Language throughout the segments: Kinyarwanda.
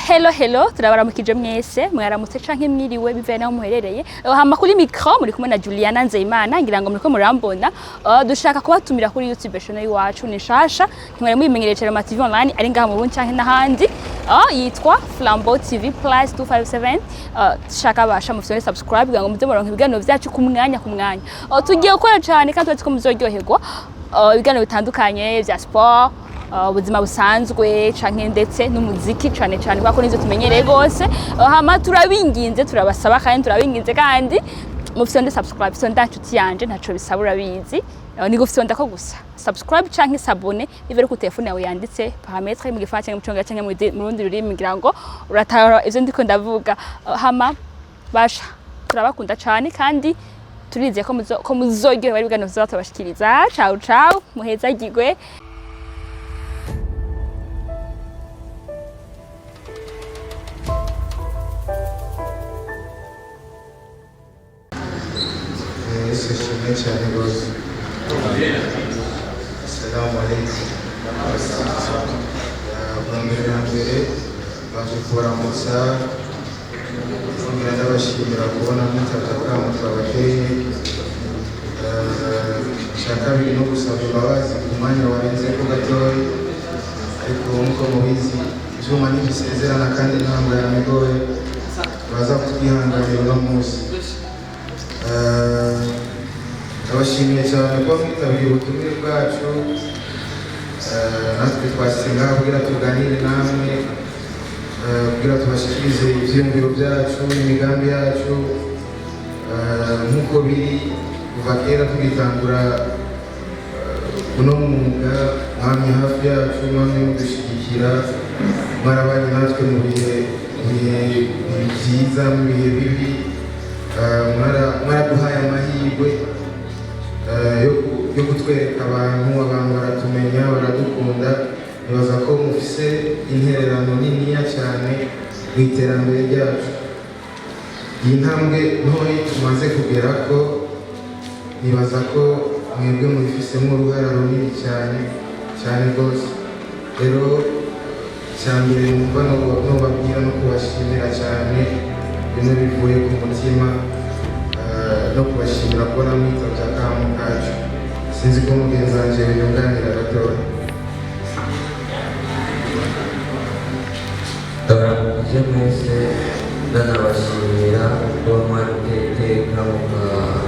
Hello, turabaramukije mwese mwaramutse canke mwiriwe bivanye naho muherereye. Hama kuri micro muri kumwe na Juliana Nzeyimana ngira ngo muriko murambona. Dushaka kubatumira kuri YouTube channel yacu ni shasha. Ntimwari mubimenyereye ma TV online ari ngaha mu Burundi canke n'ahandi. Yitwa Flambeau TV Plus 257. Shaka basha mufite subscribe kugira ngo muze muronke ibiganiro vyacu ku mwanya. Tugiye gukora cyane kandi tuzi ko muzoryoherwa. Ibiganiro bitandukanye vya sport, ubuzima busanzwe canke ndetse n'umuziki cyane kwako nizo tumenyereye gose. Hama turabasaba kandi mufite subscribe sonda nshuti yanje ntaco bisabura bizi. Ni gufite ko gusa subscribe canke sabone ivere ku telefone yawe yanditse parametre mu gifaransa mu cyongereza canke mu rundi rurimi ngira ngo uratara ivyo ndiko ndavuga. Hama basha turabakunda cyane kandi turize ko muzoryoherwa bari biganiro bizatubashikiriza. Ciao muhezagirwe. Assalamu alaikum. Mbere baje kubaramutsa ndabashimira kubona mutaka mutwabateye shaka biri no gusaba imbabazi ku mwanya warenze ko gatoyi ariko nkuko mubizi ivyuma n'ibisezerana kandi ntabwo yamigoye baza kutwihanganira uno munsi. Ndabashimiye cyane ko mwitabiriye ubutumire bwacu, natwe twasenga kugira tuganire namwe, kugira tubashikirize ivyiyumviro byacu n'imigambi yacu nk'uko biri kuva kera tugitangura uno mwuga. Mwamye hafi yacu, mwamye mudushyigikira, mwarabanye natwe mu bihe byiza, mu bihe bibi, mwaraduhaye amahirwe yo gutwereka abantu baratumenya, baradukunda. Nibaza ko mufise intererano niniya cyane mu iterambere ryacu. Iyi ntambwe ntoyi tumaze kugera ko nibaza ko mwebwe mubifisemo uruhara runini cyane rwose. Rero cyambere numva nobabwira no kubashimira cyane bino bivuye ku mutima, no kubashimira kubona mwitavye akamu kacu. Sinzi ko mugenzi wanje yunganira gatoya. Ndabashimira mwese ndanabashimira kuba mwateye iteka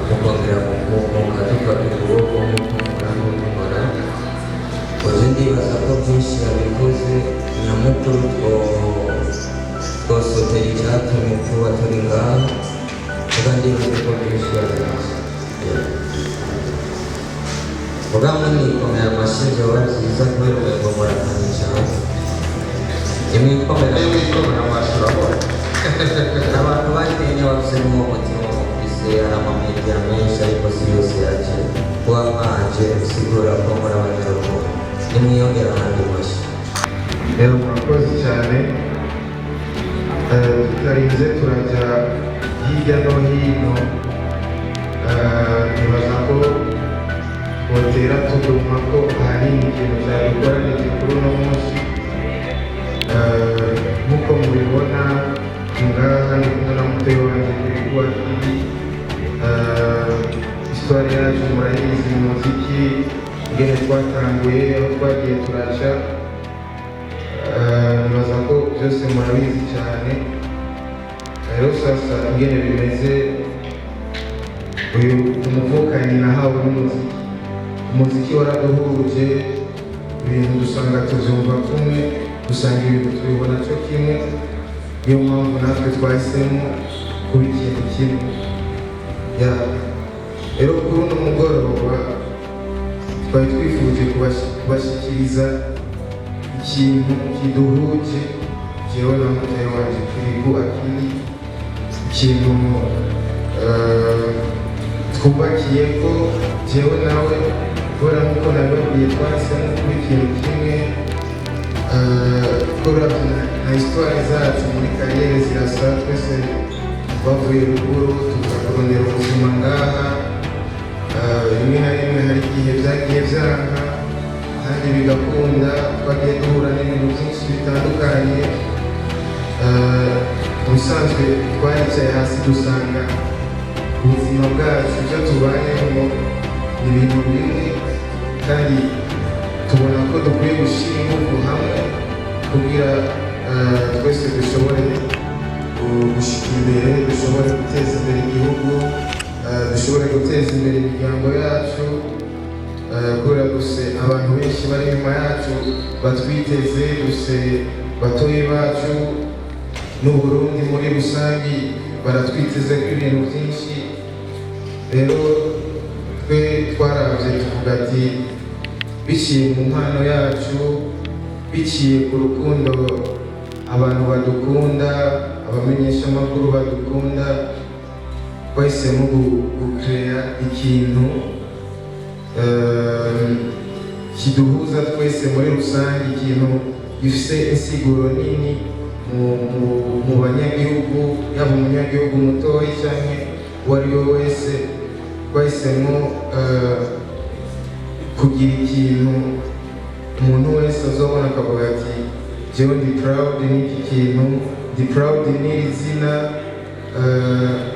mukongera mukadufata ukuboko mukora. Uzi ndibaza ko byinshi yabikoze nyamukuru twosotera icyatumye tuba turi ngaha kandi ndibaza ko byinshi yabikoze. Mugabo nikomera amashinja wa byiza kubera umengo murakanye cyane. Imikomera amashuri abona abantu batenye bafisemo umutima wumvise hari amamedia menshi ariko si yose yaje kuba mwanje sigura ko muri abanyarukundo nimwiyongera ahandi mashyi. Rero murakoze cyane, tutarinze turajya hirya no hino. Nibaza ko botera tuguma ko ahanini ikintu cyadukoranije kuri uno munsi. Nk'uko mubibona ngaha ndi kumwe na mutoyi wanjye Gregoire Akili. Histoire yacu murayizi, umuziki ingene twatanguye, aho twagiye turaca. Nibaza ko byose murabizi cyane. Rero sasa ingene bimeze, uyu umuvukanyi nahawe n'umuziki. Umuziki waraduhuje, ibintu dusanga tuvyumva kumwe, dusanga ibintu tubibona cyo kimwe. Niyo mpamvu natwe twahisemo kuba ikintu kimwe. Rero kuri uno mugoroba twari twifuje kubashyikiriza ikintu kiduhuje jewe na mutoyi wanje Gregoire Akili, ikintu twubakiye ko jewe nawe kubera nk'uko nabibabwiye twahisemo kuba ikintu kimwe. Kora na histoire zacu muri kariyeri zirasa, twese bavuye ruguru tukakurondera ubuzima ngaha. Rimwe na rimwe hari igihe byagiye byanka, ahandi bigakunda. Twagiye duhura n'ibintu byinshi bitandukanye, mu bisanzwe twaricaye hasi dusanga ubuzima bwacu ibyo tubayemo ni ibintu bimwe kandi tubona ko dukwiye gushyira ingufu hamwe kugira twese dushobore gushyira imbere, dushobore guteza imbere igihugu, dushobore guteza imbere imiryango yacu, kubera duse abantu benshi bari inyuma yacu batwiteze, duse batoyi bacu n'Uburundi muri rusange baratwiteze ko ibintu byinshi. Rero twe twaravye tuvuga ati biciye mu mpano yacu, biciye ku rukundo abantu badukunda, abamenyeshamakuru badukunda, twahisemo gucrea ikintu kiduhuza twese muri rusange, ikintu gifise insiguro nini mu banyagihugu, yaba umunyagihugu mutoyi cyangwa uwo ari we wese. Twahisemo kugira ikintu umuntu wese azobona akavuga ati jewe ndi proud n'iki kintu, ndi proud n'iri zina,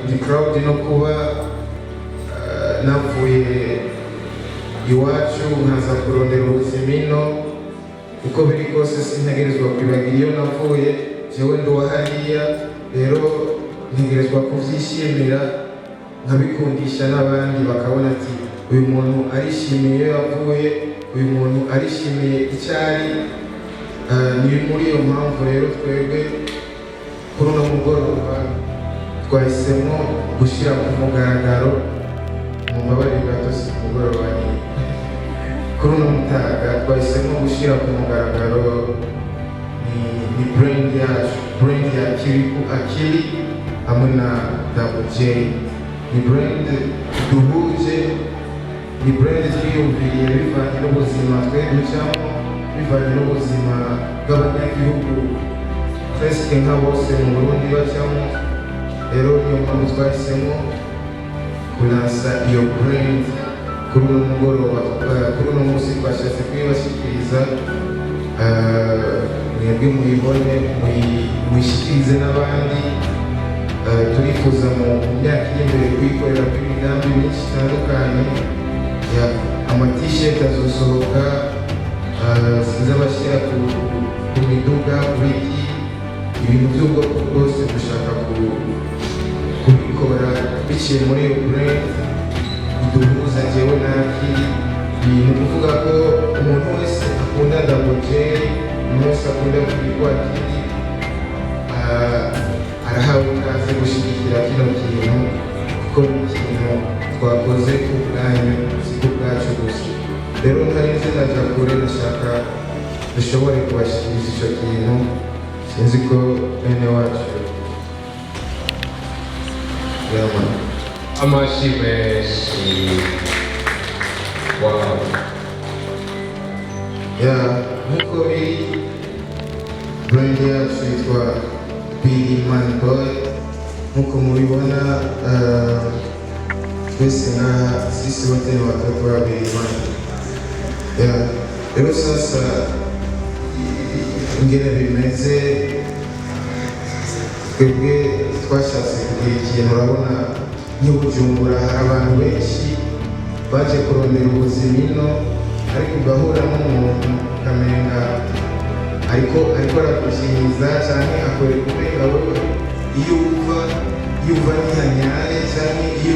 ndi proud no kuba navuye iwacu nkaza kurondera ubuzima ino. Uko biri kose sintegerezwa kwibagira iyo navuye, jewe ndi uwa hariya. Rero ntegerezwa kuvyishimira nkabikundisha n'abandi, bakabona ati uyu muntu arishimiye iyo yavuye, uyu muntu arishimiye icyo ari. Ni muri iyo mpamvu rero twebwe kuri uno mugoroba twahisemo gushyira ku mugaragaro, mu mbabarire gato si ku mugoroba, kuri uno mutaga twahisemo gushyira ku mugaragaro ni brand yacu, brand ya Kiriku Akili hamwe na Double J. Ni brand duhuje, ni brand twiyumviriye bivanye n'ubuzima twe ducamo, bivanye n'ubuzima bw'abanyagihugu twese nka bose mu Burundi bacamo. Rero niyo mpamvu twahisemo kulansa iyo brand kuri uno mugoroba. Kuri uno munsi twashatse kuyibashyikiriza, mwebwe muyibone, muyishyikirize n'abandi. Turifuza mu myaka iri imbere kuyikorera kuri imigambi myinshi itandukanye. Amatisheti azosohoka, sinzi abashyira ku miduga, kuri iki ibintu by'ubwoko bwose dushaka kubikora biciye muri iyo brand iduhuza jewe na Akili. Ni ukuvuga ko umuntu wese akunda Double J, umuntu wese akunda Kiriku Akili arahawe ikaze gushyigikira kino kintu, kuko ni ikintu twakoze ku bwanyu, si ku bwacu gusa. Rero ntarinze naja kure, ndashaka dushobore kubashyikiriza icyo kintu. Sinzi ko bene wacu yabona amashyi menshi. Wow. Nk'uko biri brand yacu yitwa Big Man Boy, nk'uko mubibona twese nka sisi wote ni watoto wa Big Man. Rero sasa ingene bimeze, twebwe twashatse kugira ikintu. Urabona nk'Ibujumbura hari abantu benshi baje kurondera ubuzima ino, ariko ugahura n'umuntu ukamenga ariko aragushimiza cyane, akorera umenga wowe iyo uva ntihanyaye, cyane iyo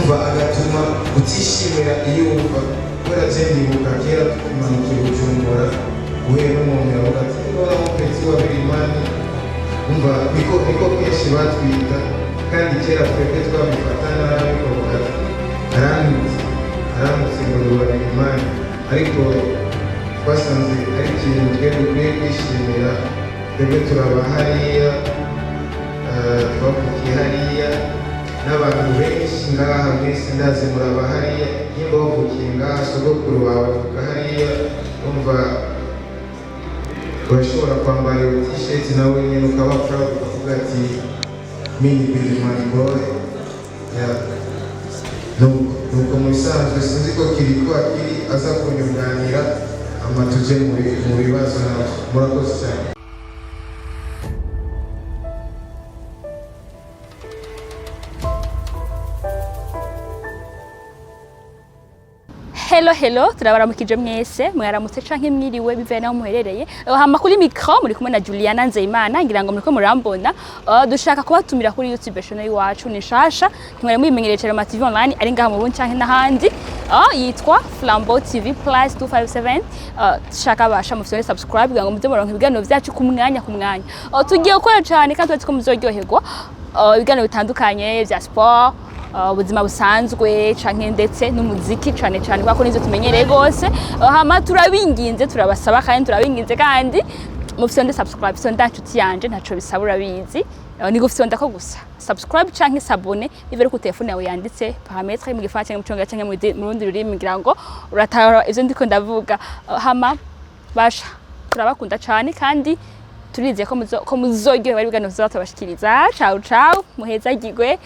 uva agatuma utishimira iyo uva. Kubera je ndibuka kera tukimanuka i Bujumbura, uhuye n'umuntu yavuga ati ndabona mupenzi wa Big Man. Umva niko kenshi batwita, kandi kera twebwe twabifata nabi, kuvuga ati aramutse ngo ni uwa Big Man. Ariko twasanze ari ikintu twe dukwiye kwishimira. Twebwe turaba hariya, twavukiye hariya, n'abantu benshi ngaha mwese ndazi muraba hariya. Nimba wavukiye ngaha, sogokuru wawe avuka hariya, umva urashobora kwambara iyo t-shirt nawe nyine ukaba proud ukavuga ati mini Big Man Boy. Nuko mu bisanzwe sinzi ko Kiriku Akili aza kunyunganira tuje mu bibazo murakoze cyane. Hello, turabaramukije mwese mwaramutse canke mwiriwe bivanye naho muherereye. Hama kuri micro muri kumwe na Juliana Nzeyimana ngira ngo muriko murambona. Dushaka kubatumira kuri YouTube channel iwacu ni shasha. Ntimwari mwimenyereje ama TV online ari ngaha mu Burundi canke n'ahandi. Yitwa Flambeau TV Plus 257. Shaka basha mufite subscribe kugira ngo muze muronke ibiganiro vyacu ku mwanya. Tugiye gukora cyane kandi tuzi ko muzoryoherwa. Ibiganiro bitandukanye vya sport, ubuzima busanzwe canke ndetse n'umuziki cane kwako nizo tumenyereye gose. Hama turabinginze turabasaba kandi mufite subscribe sonda nshuti yanje ntaco bisabura bizi. Ni gufite ko gusa subscribe canke s'abone bivere ku telefone yawe yanditse parametre mu gifaransa canke mu congereza canke mu rundi rurimi ngira ngo uratahura ivyo ndiko ndavuga. Hama basha turabakunda cane kandi turizeye ko muzoryoherwa ibiganiro tuzabashikiriza. Ciao muhezagirwe.